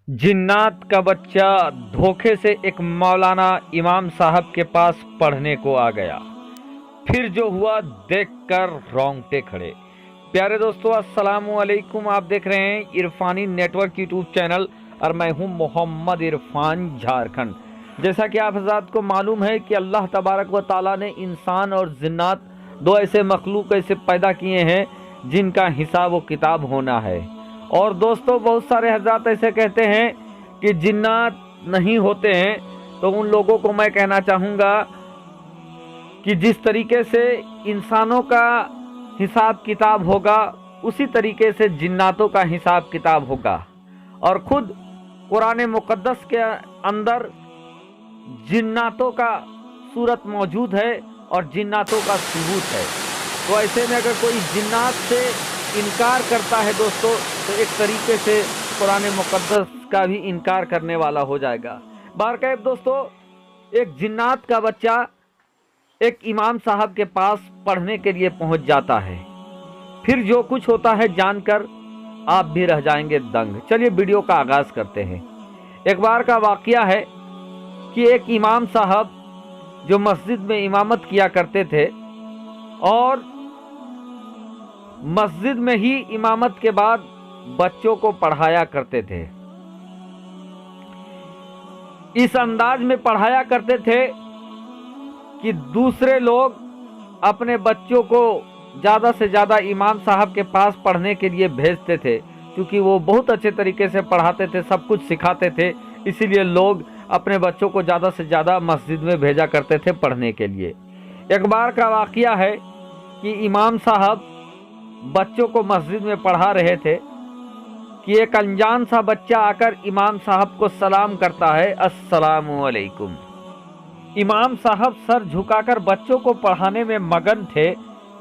जिन्नात का बच्चा धोखे से एक मौलाना इमाम साहब के पास पढ़ने को आ गया। फिर जो हुआ देखकर रोंगटे खड़े। प्यारे दोस्तों, अस्सलामु अलैकुम। आप देख रहे हैं इरफानी नेटवर्क यूट्यूब चैनल और मैं हूं मोहम्मद इरफान, झारखंड। जैसा कि आप हज़रात को मालूम है कि अल्लाह तबारक व ताला ने इंसान और जिन्नात दो ऐसे मखलूक ऐसे पैदा किए हैं जिनका हिसाब व किताब होना है। और दोस्तों, बहुत सारे हज़रात ऐसे कहते हैं कि जिन्नात नहीं होते हैं, तो उन लोगों को मैं कहना चाहूँगा कि जिस तरीके से इंसानों का हिसाब किताब होगा उसी तरीके से जिन्नातों का हिसाब किताब होगा। और खुद कुरान मुक़द्दस के अंदर जिन्नातों का सूरत मौजूद है और जिन्नातों का सबूत है। तो ऐसे में अगर कोई जिन्नात से इनकार करता है दोस्तों, तो एक तरीके से कुरान मुक़द्दस का भी इनकार करने वाला हो जाएगा। बारकायब दोस्तों, एक जिन्नात का बच्चा एक इमाम साहब के पास पढ़ने के लिए पहुंच जाता है। फिर जो कुछ होता है जानकर आप भी रह जाएंगे दंग। चलिए वीडियो का आगाज करते हैं। एक बार का वाकया है कि एक इमाम साहब जो मस्जिद में इमामत किया करते थे और मस्जिद में ही इमामत के बाद बच्चों को पढ़ाया करते थे। इस अंदाज में पढ़ाया करते थे कि दूसरे लोग अपने बच्चों को ज़्यादा से ज़्यादा इमाम साहब के पास पढ़ने के लिए भेजते थे, क्योंकि वो बहुत अच्छे तरीके से पढ़ाते थे, सब कुछ सिखाते थे। इसीलिए लोग अपने बच्चों को ज़्यादा से ज़्यादा मस्जिद में भेजा करते थे पढ़ने के लिए। एक बार का वाकया है कि इमाम साहब बच्चों को मस्जिद में पढ़ा रहे थे कि एक अनजान सा बच्चा आकर इमाम साहब को सलाम करता है, अस्सलामु अलैकुम। इमाम साहब सर झुकाकर बच्चों को पढ़ाने में मगन थे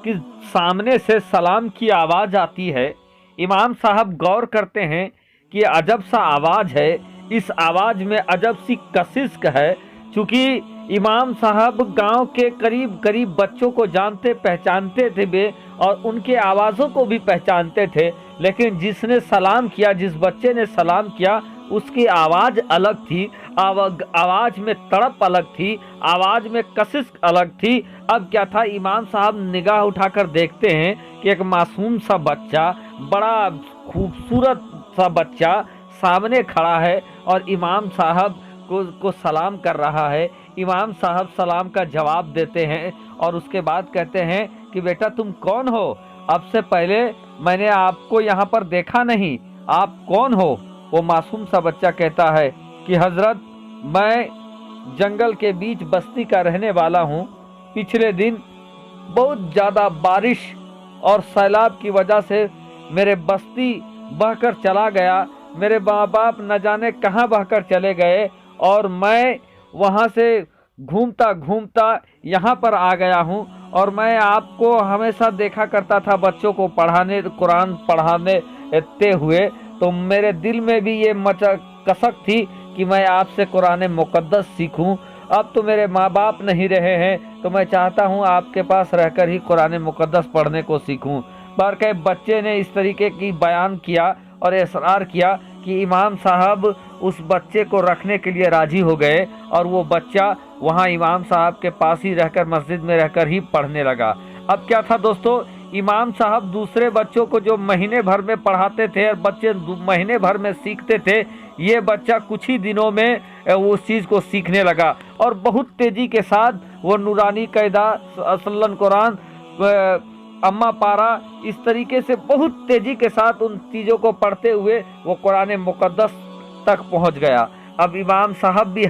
कि सामने से सलाम की आवाज़ आती है। इमाम साहब गौर करते हैं कि अजब सा आवाज़ है, इस आवाज़ में अजब सी कशिश है। चूँकि इमाम साहब गांव के करीब करीब बच्चों को जानते पहचानते थे वे, और उनके आवाज़ों को भी पहचानते थे, लेकिन जिसने सलाम किया, जिस बच्चे ने सलाम किया, उसकी आवाज़ अलग थी, आवाज़ में तड़प अलग थी, आवाज़ में कशिश अलग थी। अब क्या था, इमाम साहब निगाह उठाकर देखते हैं कि एक मासूम सा बच्चा, बड़ा खूबसूरत सा बच्चा सामने खड़ा है और इमाम साहब को सलाम कर रहा है। इमाम साहब सलाम का जवाब देते हैं और उसके बाद कहते हैं कि बेटा तुम कौन हो? अब से पहले मैंने आपको यहाँ पर देखा नहीं, आप कौन हो? वो मासूम सा बच्चा कहता है कि हजरत, मैं जंगल के बीच बस्ती का रहने वाला हूँ। पिछले दिन बहुत ज़्यादा बारिश और सैलाब की वजह से मेरे बस्ती बहकर चला गया। मेरे माँ बाप न जाने कहाँ बहकर चले गए और मैं वहाँ से घूमता घूमता यहाँ पर आ गया हूँ। और मैं आपको हमेशा देखा करता था बच्चों को पढ़ाने, कुरान पढ़ाने हुए, तो मेरे दिल में भी ये कसक थी कि मैं आपसे कुरान मुक़द्दस सीखूं। अब तो मेरे माँ बाप नहीं रहे हैं, तो मैं चाहता हूँ आपके पास रहकर ही कुरान मुक़द्दस पढ़ने को सीखूं। बल्कि बच्चे ने इस तरीके की बयान किया और इसरार किया कि इमाम साहब उस बच्चे को रखने के लिए राजी हो गए और वो बच्चा वहाँ इमाम साहब के पास ही रहकर, मस्जिद में रहकर ही पढ़ने लगा। अब क्या था दोस्तों, इमाम साहब दूसरे बच्चों को जो महीने भर में पढ़ाते थे और बच्चे महीने भर में सीखते थे, ये बच्चा कुछ ही दिनों में उस चीज़ को सीखने लगा और बहुत तेज़ी के साथ वो नूरानी कायदा, असलन कुरान, अम्मा पारा, इस तरीके से बहुत तेज़ी के साथ उन चीज़ों को पढ़ते हुए वो कुरान मुक़द्दस तक पहुंच गया। अब इमाम साहब भी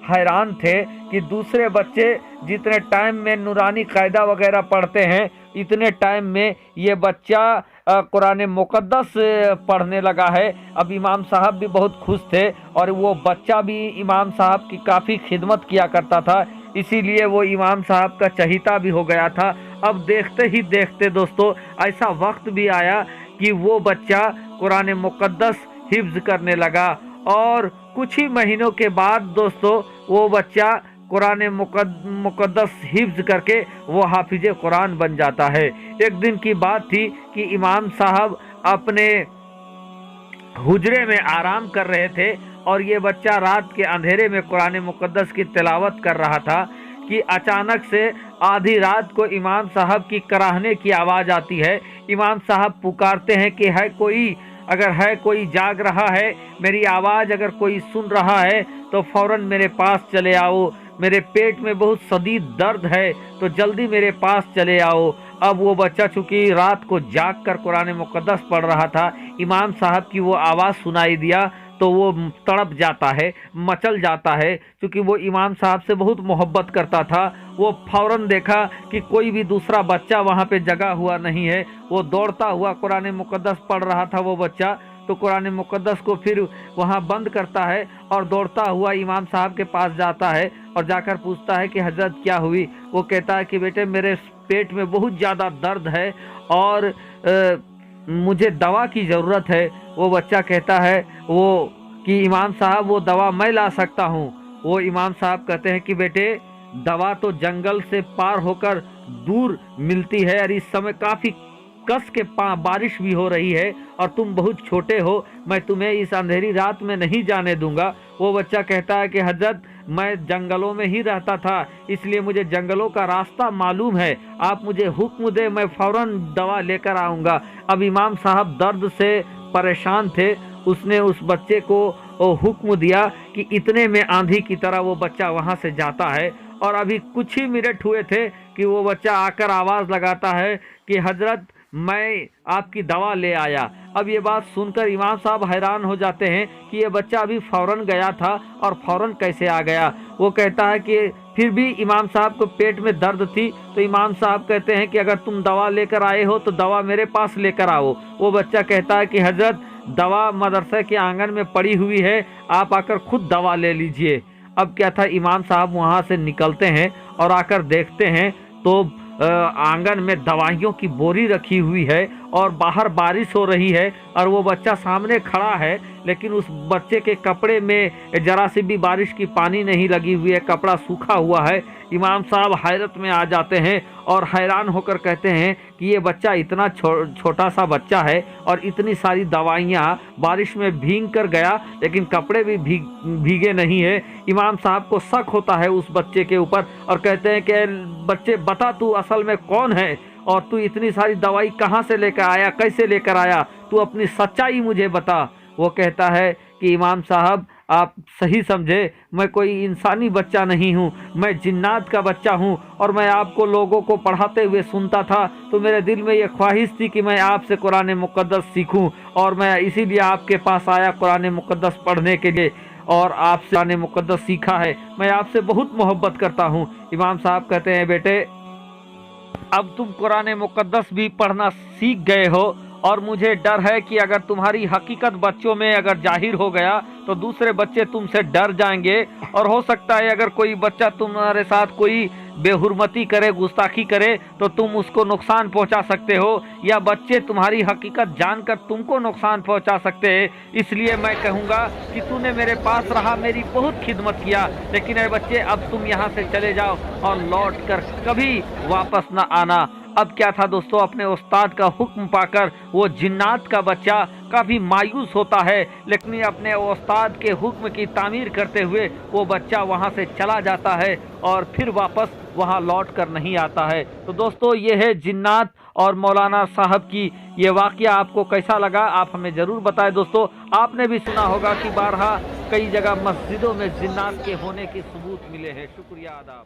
हैरान थे कि दूसरे बच्चे जितने टाइम में नूरानी कायदा वगैरह पढ़ते हैं, इतने टाइम में ये बच्चा कुरान मुक़द्दस पढ़ने लगा है। अब इमाम साहब भी बहुत खुश थे और वो बच्चा भी इमाम साहब की काफ़ी खिदमत किया करता था, इसीलिए वो इमाम साहब का चहीता भी हो गया था। अब देखते ही देखते दोस्तों, ऐसा वक्त भी आया कि वो बच्चा कुरान मुक़द्दस हिफ्ज़ करने लगा और कुछ ही महीनों के बाद दोस्तों वो बच्चा कुरान मुक़द्दस हिफ्ज़ करके वो हाफिज़ कुरान बन जाता है। एक दिन की बात थी कि इमाम साहब अपने हुजरे में आराम कर रहे थे और ये बच्चा रात के अंधेरे में कुरान मुकद्दस की तिलावत कर रहा था कि अचानक से आधी रात को इमाम साहब की कराहने की आवाज़ आती है। इमाम साहब पुकारते हैं कि है कोई, अगर है कोई जाग रहा है, मेरी आवाज़ अगर कोई सुन रहा है तो फौरन मेरे पास चले आओ, मेरे पेट में बहुत शदीद दर्द है तो जल्दी मेरे पास चले आओ। अब वो बच्चा चूँकि रात को जाग कर कुरान मुकद्दस पढ़ रहा था, इमाम साहब की वो आवाज़ सुनाई दिया तो वो तड़प जाता है, मचल जाता है। क्योंकि वो इमाम साहब से बहुत मोहब्बत करता था, वो फौरन देखा कि कोई भी दूसरा बच्चा वहाँ पे जगा हुआ नहीं है। वो दौड़ता हुआ कुरान मुकद्दस पढ़ रहा था वो बच्चा, तो कुरान मुकद्दस को फिर वहाँ बंद करता है और दौड़ता हुआ इमाम साहब के पास जाता है और जाकर पूछता है कि हजरत क्या हुई। वो कहता है कि बेटे मेरे पेट में बहुत ज़्यादा दर्द है और मुझे दवा की ज़रूरत है। वो बच्चा कहता है वो कि इमाम साहब वो दवा मैं ला सकता हूँ। वो इमाम साहब कहते हैं कि बेटे दवा तो जंगल से पार होकर दूर मिलती है और इस समय काफ़ी कस के बारिश भी हो रही है और तुम बहुत छोटे हो, मैं तुम्हें इस अंधेरी रात में नहीं जाने दूंगा। वो बच्चा कहता है कि हजरत मैं जंगलों में ही रहता था, इसलिए मुझे जंगलों का रास्ता मालूम है, आप मुझे हुक्म दे, मैं फौरन दवा लेकर आऊँगा। अब इमाम साहब दर्द से परेशान थे, उसने उस बच्चे को हुक्म दिया कि इतने में आंधी की तरह वो बच्चा वहाँ से जाता है। और अभी कुछ ही मिनट हुए थे कि वो बच्चा आकर आवाज़ लगाता है कि हजरत मैं आपकी दवा ले आया। अब ये बात सुनकर इमाम साहब हैरान हो जाते हैं कि ये बच्चा अभी फ़ौरन गया था और फ़ौरन कैसे आ गया। वो कहता है कि फिर भी इमाम साहब को पेट में दर्द थी, तो इमाम साहब कहते हैं कि अगर तुम दवा लेकर आए हो तो दवा मेरे पास लेकर आओ। वो बच्चा कहता है कि हजरत दवा मदरसे के आंगन में पड़ी हुई है, आप आकर खुद दवा ले लीजिए। अब क्या था, इमाम साहब वहाँ से निकलते हैं और आकर देखते हैं तो आंगन में दवाइयों की बोरी रखी हुई है और बाहर बारिश हो रही है और वो बच्चा सामने खड़ा है, लेकिन उस बच्चे के कपड़े में जरा सी भी बारिश की पानी नहीं लगी हुई है, कपड़ा सूखा हुआ है। इमाम साहब हैरत में आ जाते हैं और हैरान होकर कहते हैं कि ये बच्चा इतना छोटा सा बच्चा है और इतनी सारी दवाइयाँ बारिश में भीग कर गया, लेकिन कपड़े भी भीगे नहीं है। इमाम साहब को शक होता है उस बच्चे के ऊपर और कहते हैं कि बच्चे बता तू असल में कौन है और तू इतनी सारी दवाई कहाँ से लेकर आया, कैसे लेकर आया, तू अपनी सच्चाई मुझे बता। वो कहता है कि इमाम साहब आप सही समझे, मैं कोई इंसानी बच्चा नहीं हूँ, मैं जिन्नात का बच्चा हूँ और मैं आपको लोगों को पढ़ाते हुए सुनता था तो मेरे दिल में ये ख्वाहिश थी कि मैं आपसे कुरान मुकद्दस सीखूँ और मैं इसीलिए आपके पास आया कुरान मुकद्दस पढ़ने के लिए और आपसे कुरान मुकद्दस सीखा है। मैं आपसे बहुत मोहब्बत करता हूँ। इमाम साहब कहते हैं बेटे अब तुम कुरान मुकद्दस भी पढ़ना सीख गए हो और मुझे डर है कि अगर तुम्हारी हकीकत बच्चों में अगर जाहिर हो गया तो दूसरे बच्चे तुमसे डर जाएंगे और हो सकता है अगर कोई बच्चा तुम्हारे साथ कोई बेहुरमती करे, गुस्ताखी करे तो तुम उसको नुकसान पहुंचा सकते हो या बच्चे तुम्हारी हकीकत जानकर तुमको नुकसान पहुंचा सकते हैं। इसलिए मैं कहूँगा कि तूने मेरे पास रहा, मेरी बहुत खिदमत किया, लेकिन ए बच्चे अब तुम यहाँ से चले जाओ और लौट कर कभी वापस न आना। अब क्या था दोस्तों, अपने उस्ताद का हुक्म पाकर वो जिन्नात का बच्चा काफ़ी मायूस होता है, लेकिन अपने उस्ताद के हुक्म की तामीर करते हुए वो बच्चा वहाँ से चला जाता है और फिर वापस वहाँ लौट कर नहीं आता है। तो दोस्तों ये है जिन्नात और मौलाना साहब की ये वाक़या आपको कैसा लगा आप हमें ज़रूर बताएं। दोस्तों आपने भी सुना होगा कि बारहा कई जगह मस्जिदों में जिन्नात के होने के सबूत मिले हैं। शुक्रिया, आदाब।